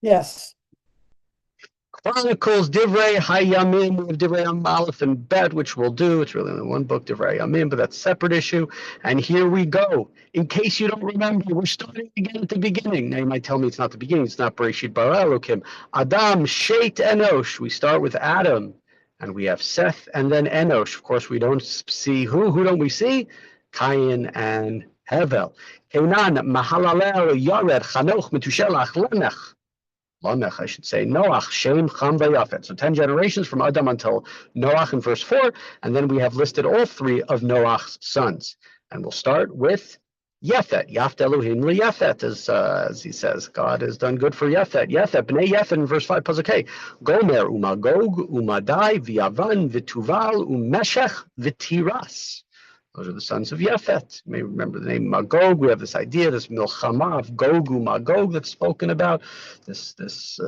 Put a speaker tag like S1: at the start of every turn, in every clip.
S1: Yes.
S2: Chronicles Divrei Hayamim. We have Divrei Hayamim Aleph and Bet, which we'll do. It's really only one book, Divrei Hayamim, but that's a separate issue. And here we go. In case you don't remember, we're starting again at the beginning. Now you might tell me it's not the beginning. It's not Bereshit Bara Elokim. Adam, Shet, Enosh. We start with Adam, and we have Seth, and then Enosh. Of course, we don't see who. Who don't we see? Cain and Hevel. Kenan, Mahalalel, Yared, Chanoch, Metushelach, Lamech. Lamech, I should say, Noach, Shem, Cham, Vayafet. So 10 generations from Adam until Noach in verse 4, and then we have listed all three of Noach's sons. And we'll start with Yefet. Yaft Elohim liyefet, as he says. God has done good for Yefet. Yefet, Bnei Yefet in verse 5, Pasuk Hey. Gomer, Umagog, Umadai, V'yavan, V'tuval, Umeshech, V'tiras. Those are the sons of Yefet. You may remember the name Magog. We have this idea, this milchama of Gog Magog that's spoken about, this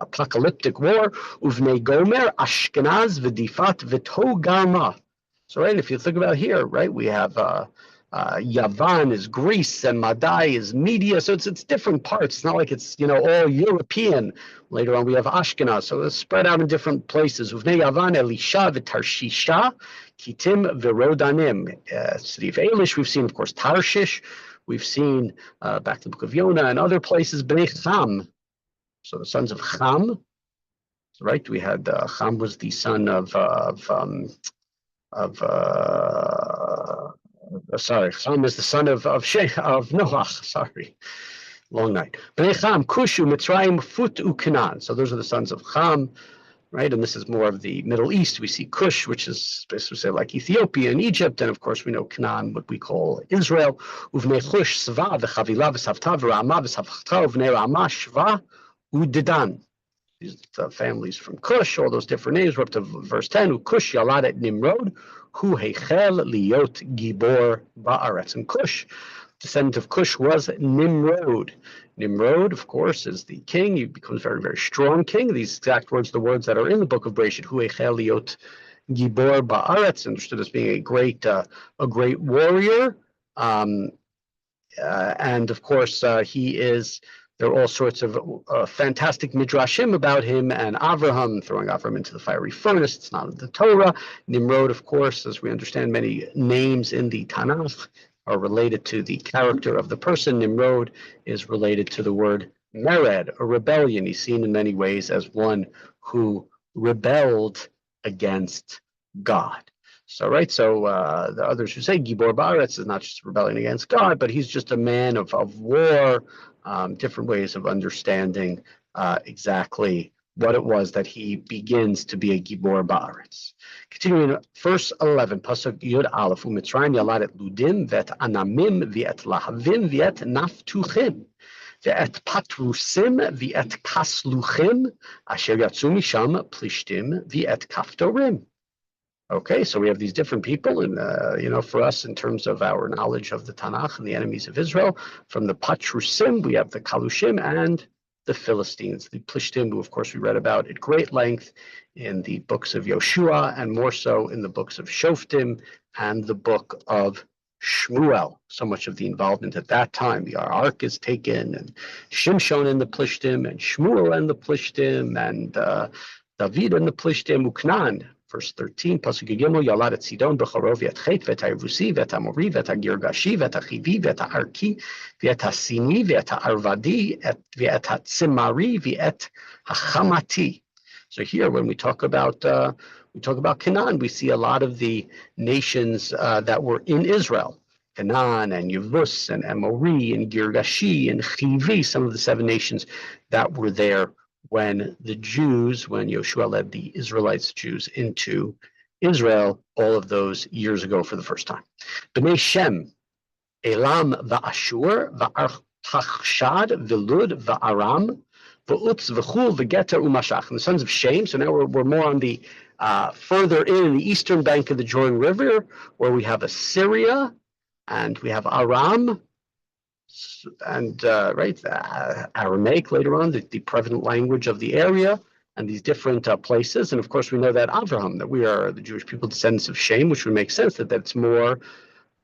S2: apocalyptic war. Uvnei Gomer, Ashkenaz, V'difat, V'togarma. So, right, if you think about here, right, we have Yavan is Greece and Madai is Media. So it's different parts. It's not like it's, all European. Later on, we have Ashkenaz. So it's spread out in different places. Uvnei Yavan, Elisha, V'tarshisha, Kitim, V'rodanim. City of Elish, we've seen, of course, Tarshish. We've seen, back to the book of Yonah and other places, Bnei Cham. So the sons of Cham. Right, we had, Cham was the son of Cham is the son of Noach. Sorry, long night. Bnei Cham, Kushu, Mitzrayim, Fut, Ukanan. So those are the sons of Cham, right? And this is more of the Middle East. We see Cush, which is basically like Ethiopia and Egypt, and of course we know Canaan, what we call Israel. Uvnei Cush, Sva, v'Chavila, v'Savta, v'Rama, v'Savcha, uvnei Rama, Shva, Udedan. These families from Cush, all those different names. We're up to verse 10. Kush Yaladet Nimrod, Hu Heichel Liot Gibor Ba'aretz. And Cush, descendant of Cush, was Nimrod. Nimrod, of course, is the king. He becomes very, very strong king. These exact words, the words that are in the book of Bereshit, Hu Heichel Liot Gibor Ba'aretz, understood as being a great warrior. And of course, he is. There are all sorts of fantastic midrashim about him and Avraham, throwing Avraham into the fiery furnace. It's not in the Torah. Nimrod, of course, as we understand, many names in the Tanakh are related to the character of the person. Nimrod is related to the word mered, a rebellion. He's seen in many ways as one who rebelled against God. So, right, the others who say Gibor Ba'aretz is not just a rebellion against God, but he's just a man of war. Different ways of understanding exactly what it was that he begins to be a Gibor Ba'aretz. Continuing, verse 11, Pasuk Yud Aleph, U'Mitzrayim yaladet Ludim, V'et Anamim, V'et Lahavim, V'et Naftuchim, V'et Patrusim, V'et Kasluchim, Asher Yatzu Misham, Plishtim, V'et Kaftorim. Okay, so we have these different people, and for us, in terms of our knowledge of the Tanakh and the enemies of Israel, from the Patrusim, we have the Kalushim and the Philistines, the Plishtim, who, of course, we read about at great length in the books of Yoshua, and more so in the books of Shoftim and the book of Shmuel. So much of the involvement at that time, the Ark is taken, and Shimshon and the Plishtim, and Shmuel and the Plishtim, and David and the Plishtim, Uknan. Verse 13, Pasuk Gimel, Yaladet Sidon, Bechorov, V'et Chet, V'et HaYevusi, V'et HaMori, V'et HaGirgashi, V'et HaChivi, V'et HaArki, V'et HaSini, V'et HaArvadi, V'et HaTzimari, V'et HaChamati. So here, when we talk about Canaan, we see a lot of the nations that were in Israel. Canaan and Yevus and Amori and Girgashi and Chivi, some of the 7 nations that were there when Yoshua led the Israelites, Jews, into Israel, all of those years ago for the first time. B'nei Shem, Elam va'Ashur, va'Arpachshad, v'Lud, va'Aram, v'Utz, v'Chul, v'Geter, u'Mashach. And the sons of Shem, so now we're more on the further in the eastern bank of the Jordan River, where we have Assyria, and we have Aram, and Aramaic later on, the prevalent language of the area, and these different places. And of course, we know that Avraham, that we are the Jewish people, descendants of Shem, which would make sense that that's more,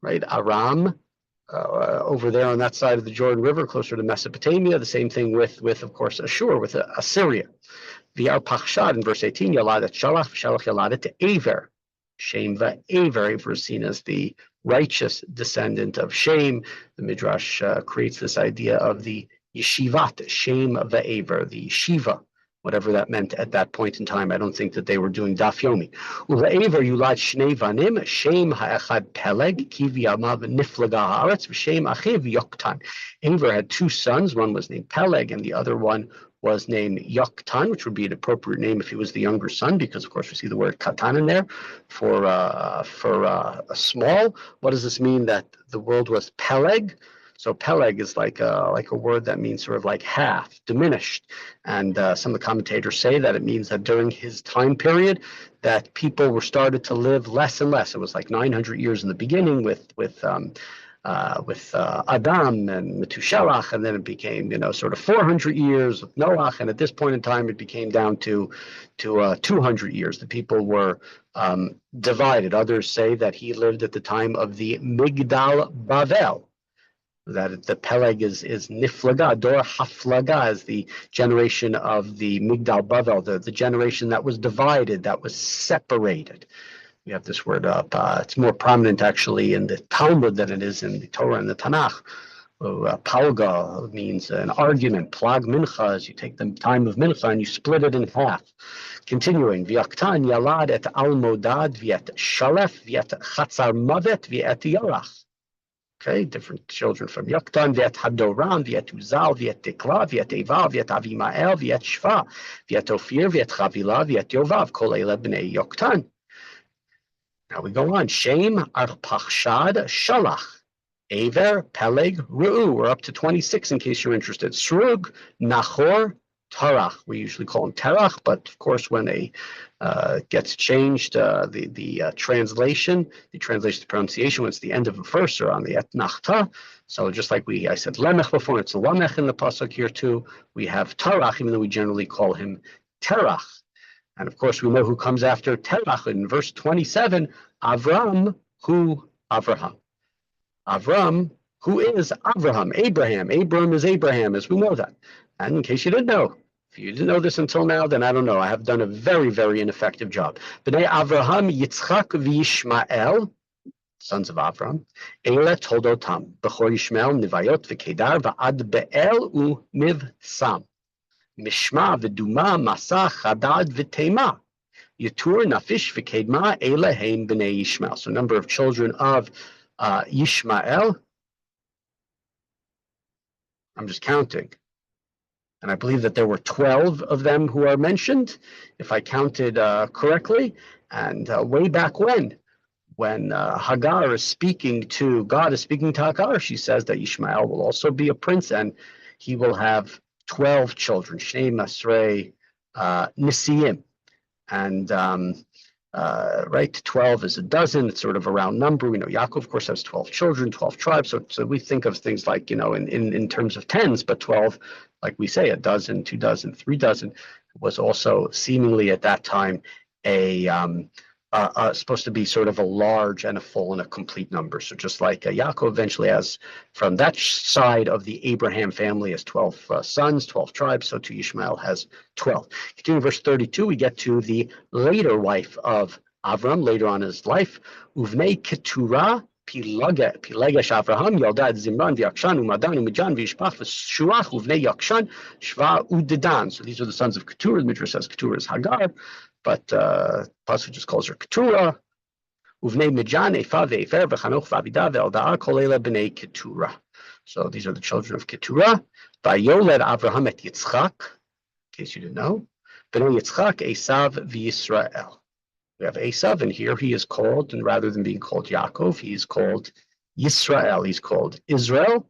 S2: right, Aram, over there on that side of the Jordan River, closer to Mesopotamia. The same thing with of course, Ashur, with Assyria. V'ar Pachshad in verse 18, Yaladet Shalach, Shalach Yaladet Aver. Shem va'Aver. Aver is seen as the righteous descendant of Shem. The Midrash creates this idea of the Yeshivat, Shem va'Aver, the Yeshiva, whatever that meant at that point in time. I don't think that they were doing Daf Yomi. Ule'aver yulad shnei vanim, Shem ha'echad Peleg, Kivi amav niflaga haaretz, v'Shem achiv Yoktan. Aver had two sons. One was named Peleg, and the other one was named Yoktan, which would be an appropriate name if he was the younger son, because of course we see the word katan in there for a small. What does this mean, that the world was Peleg? So Peleg is like a word that means sort of like half, diminished. And some of the commentators say that it means that during his time period, that people were started to live less and less. It was like 900 years in the beginning with Adam and Metushelach, and then it became, sort of 400 years with Noach, and at this point in time, it became down to 200 years. The people were divided. Others say that he lived at the time of the Migdal Bavel, that the Peleg is Niflaga, Dor Haflaga is the generation of the Migdal Bavel, the generation that was divided, that was separated. We have this word up. It's more prominent actually in the Talmud than it is in the Torah and the Tanakh. Palga means an argument. Plag mincha is you take the time of mincha and you split it in half. Continuing, V'yaktan yalad et almodad v'et shalef v'et chatzar mavet v'et yarach. Okay, different children from Yoktan, V'et Hadoram, V'et Uzal, V'et Tekla, V'et Eval, V'et Avimael, V'et Shva, V'et Ophir, V'et Chavila, V'et Yovav, Kol Eile B'nei Yoktan. Now we go on. Shem, Arpachshad, Shalach, Aver, Peleg, Ru'u. We're up to 26 in case you're interested. Srug, Nachor, Tarach. We usually call him Terach, but of course when a gets changed, the translation, the pronunciation, when it's the end of a verse or on the etnachta. So just like I said Lemech before, it's a Lamech in the pasuk here too. We have Tarach, even though we generally call him Terach. And of course, we know who comes after Terach in verse 27, Avram, who Avraham. Avram, who is Avraham, Abraham. Abram is Abraham, as we know that. And in case you didn't know, if you didn't know this until now, then I don't know. I have done a very, very ineffective job. B'nai Avraham, Yitzchak v'Yishmael, sons of Avram, Eile Toldotam, B'chor Yishmael, Nivayot v'Kedar, v'ad Be'el u'Mivsam. Mishma v'Duma, Masa, Chadad v'Tema. Yetur, Nafish v'Kedma, Eile Heim b'nai Yishmael. So a number of children of Yishmael. I'm just counting. And I believe that there were 12 of them who are mentioned, if I counted correctly. And way back when Hagar is speaking to, God is speaking to Hagar, she says that Ishmael will also be a prince and he will have 12 children, Shnei Masrei Nisiim. And right, 12 is a dozen. It's sort of a round number. We know Yaakov, of course, has 12 children, 12 tribes. So we think of things like, in terms of tens, but 12, like we say, a dozen, 2 dozen, 3 dozen, was also seemingly at that time supposed to be sort of a large and a full and a complete number. So just like Yaakov eventually has, from that side of the Abraham family, has 12 sons, 12 tribes, so too Ishmael has 12. Continuing verse 32, we get to the later wife of Avram, later on in his life, Uvnei Keturah, Pilegesh Avraham, Yaldad Zimran, V'Yakshan, Umadan, Umijan, V'Yishpach, V'Shuach, Uvnei Yakshan, Shva, Udedan. So these are the sons of Keturah. The Midrash says Keturah is Hagar, but Pasuk just calls her Keturah. Uvnei Mijan, Efa, Ve'efer, V'Chanoch, V'Avidah, Ve'Eldaah, Kol Eile b'nei Keturah. So these are the children of Keturah. Vayoled Avraham et Yitzchak, in case you didn't know, b'nei Yitzchak, Esav, V'Yisrael. We have Esav, and here he is called, and rather than being called Yaakov, he is called Yisrael. He's called Israel,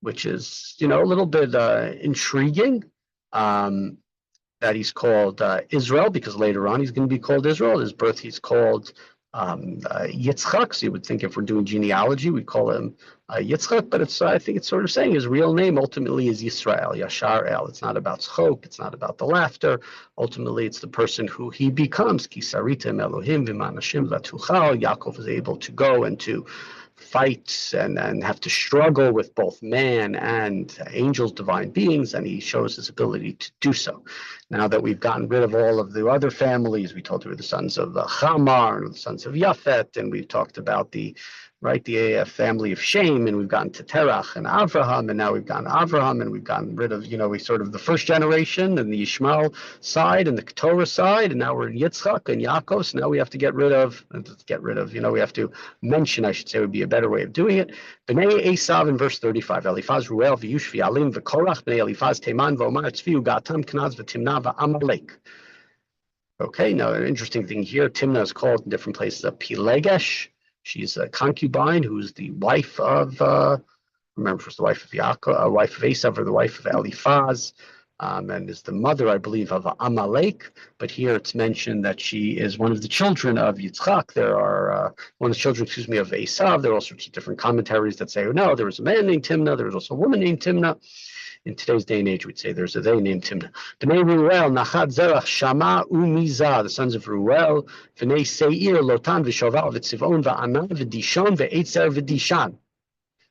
S2: which is, a little bit intriguing that he's called Israel, because later on he's going to be called Israel. At his birth, he's called Yitzchak. So you would think if we're doing genealogy, we'd call him Yitzchak, but I think it's sort of saying his real name ultimately is Yisrael, Yashar El. It's not about tzchok, it's not about the laughter. Ultimately, it's the person who he becomes. Ki saritem Elohim v'manashim latuchal. Yaakov is able to go and to fight and have to struggle with both man and angels, divine beings, and he shows his ability to do so. Now that we've gotten rid of all of the other families, we told you the sons of Chamar and the sons of Yafet, and we've talked about the family of Shem, and we've gotten to Terach and Avraham, and now we've gotten Avraham, and we've gotten rid of, we sort of the first generation and the Ishmael side and the Torah side, and now we're in Yitzchak and Yaakov, so now we have to get rid of, we have to mention, I should say, would be a better way of doing it. Bnei Esav in verse 35, Eliphaz, Ruel, V'Yushvi, Alim, V'Korach, Bnei Eliphaz, Teman, V'Omar, Tzvi, Ugatam, Kenaz, V'Timna, V'Amalek. Okay, now an interesting thing here, Timnah is called in different places a Pilegesh. She's a concubine who's the wife of, remember, she was the wife of Yaakov, wife of Esav, or the wife of Eliphaz, and is the mother, I believe, of Amalek. But here it's mentioned that she is one of the children of Yitzchak. There are one of the children, of Esav. There are all sorts of different commentaries that say, oh, no, there was a man named Timnah. There was also a woman named Timnah. In today's day and age, we'd say there's a they named Timnah. Bnei Ruel, Nachad Zerach, Shama, Umiza, the sons of Ruel, Bnei Seir, Lotan, V'Shoval, V'Tzivon, V'Anan, V'Dishon, V'Etzer, V'Dishan.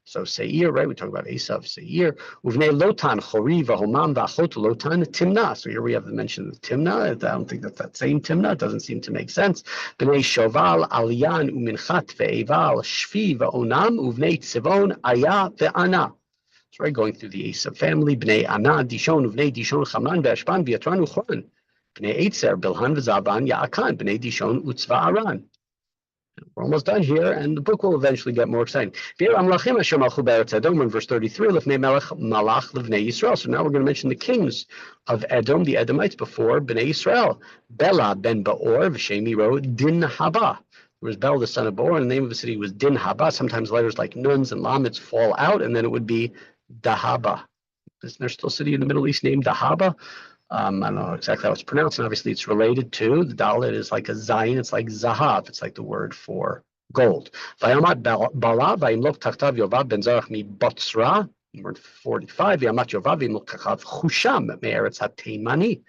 S2: So Seir, right? We talk about Esav, Seir. Uvnei Lotan, Chori, V'Homam, V'Achot, Lotan, Timnah. So here we have the mention of Timnah. I don't think that's that same Timnah. It doesn't seem to make sense. Bnei Shoval, Aliyan, Uminchat, Ve'eval, Shvi, V'Onam, Uvnei Tzivon, Aya, V'Ana. So right, going through the Esav family, Bnei Ana, Dishon, Uvnei Dishon, Chamran, Ve'Ashban, V'Yatran, Uchran. Bnei Eitzer, Bilhan, V'Zaban, Ya'akan, Bnei Dishon, Utzva Aran. We're almost done here, and the book will eventually get more exciting. In verse 33, Lifnei Melech Malach Livnei Yisrael. So now we're going to mention the kings of Edom, the Edomites, before Bnei Yisrael. Bela ben Baor, V'Shem Iro, Din Haba. There was Bel, the son of Baor, and the name of the city was Din Haba. Sometimes letters like Nuns and Lamets fall out, and then it would be Dahaba. Isn't there still a city in the Middle East named Dahaba? I don't know exactly how it's pronounced, and obviously it's related to, the Dalet is like a Zayin, it's like Zahav, it's like the word for gold. Vayamat Bala, Vayimlok Tachtav Yovav Ben Zarach mi Botzra, word 45, Vayamat Yovav Vayimlok Tachtav Chusham, Me'eretz HaTeimani,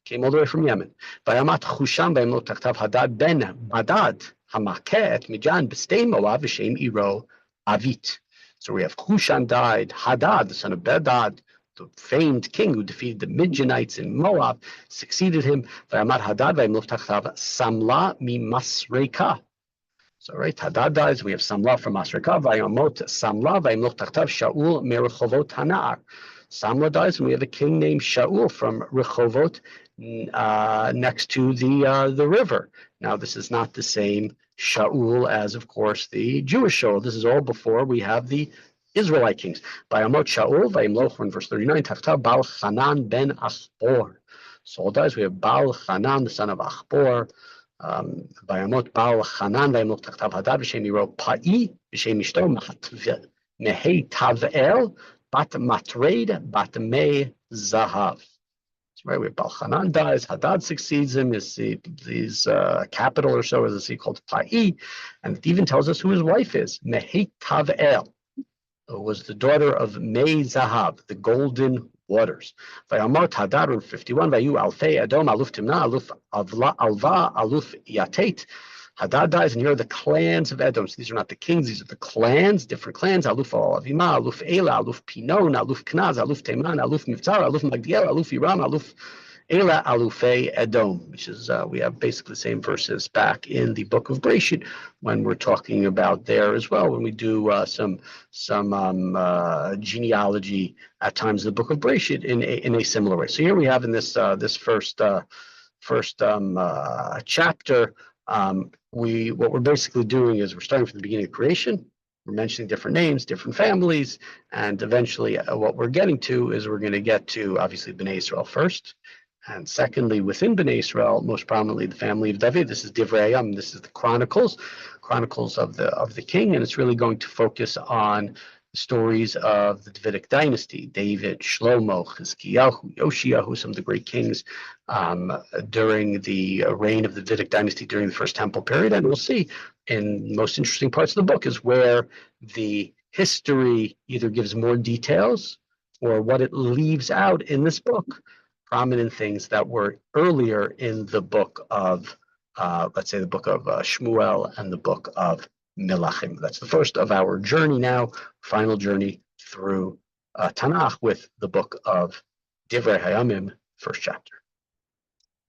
S2: came all the way from Yemen. Vayamat Chusham Vayimlok Tachtav Hadad Ben Badad, Hamaket Mijan B'stei Moav V'Shem Iro Avit. So we have Hushan died, Hadad, the son of Bedad, the famed king who defeated the Midianites in Moab, succeeded him. Vayamad Hadad vayimlok tachtav Samla mi Masreka. So right, Hadad dies. We have Samla from Masreka. Vayamot Samla vayimlok tachtav Shaul merichovot Hanar. Samla dies, and we have a king named Shaul from Rechovot, next to the river. Now this is not the same Shaul as, of course, the Jewish Shaul. This is all before we have the Israelite kings. Vayamot Shaul, Vayimloch, in verse 39, Tachtav Baal Hanan ben Achbor. Saul dies. We have Baal Hanan, the son of Achbor. Vayamot Baal Hanan, Vayimloch Tachtav Hadad, V'Shem Yiro Pa'i, V'Shem Ishto Mehei Tavel, Bat Matred, Bat Me Zahav. Right, we have Baal Hanan dies, Hadad succeeds him, his capital or so is a city called Pa'i, and it even tells us who his wife is, Mehei Tavel, who was the daughter of Me Zahav, the golden waters. Vayamot Hadad in 51, Vayu Alfei Edom, Aluf Timna, Aluf Alva, Aluf Yatet. Hadad dies, and here are the clans of Edom. So these are not the kings, these are the clans, different clans. Aluf Avima, Aluf Ela, Aluf Pinon, Aluf Knaz, Aluf Teman, Aluf Mivtar, Aluf Magdiel, Aluf Iram, Aluf Ela, Alufei Edom, which is, we have basically the same verses back in the book of Breshit when we're talking about there as well, when we do some genealogy at times in the book of Breshit in a similar way. So here we have in this first chapter, what we're basically doing is we're starting from the beginning of creation. We're mentioning different names, different families, and eventually what we're getting to is we're going to get to obviously Bnei Israel first, and secondly within Bnei Israel, most prominently the family of David. This is Divrei Hayamim. This is the Chronicles of the king, and it's really going to focus on stories of the Davidic dynasty, David, Shlomo, Chizkiyahu, Yoshiyahu, some of the great kings during the reign of the Davidic dynasty during the First Temple period. And we'll see in most interesting parts of the book is where the history either gives more details or what it leaves out in this book, prominent things that were earlier in the book of, let's say the book of Shmuel and the book of Melachim. That's the first of our journey now, final journey through Tanakh with the book of Divrei Hayamim, first chapter.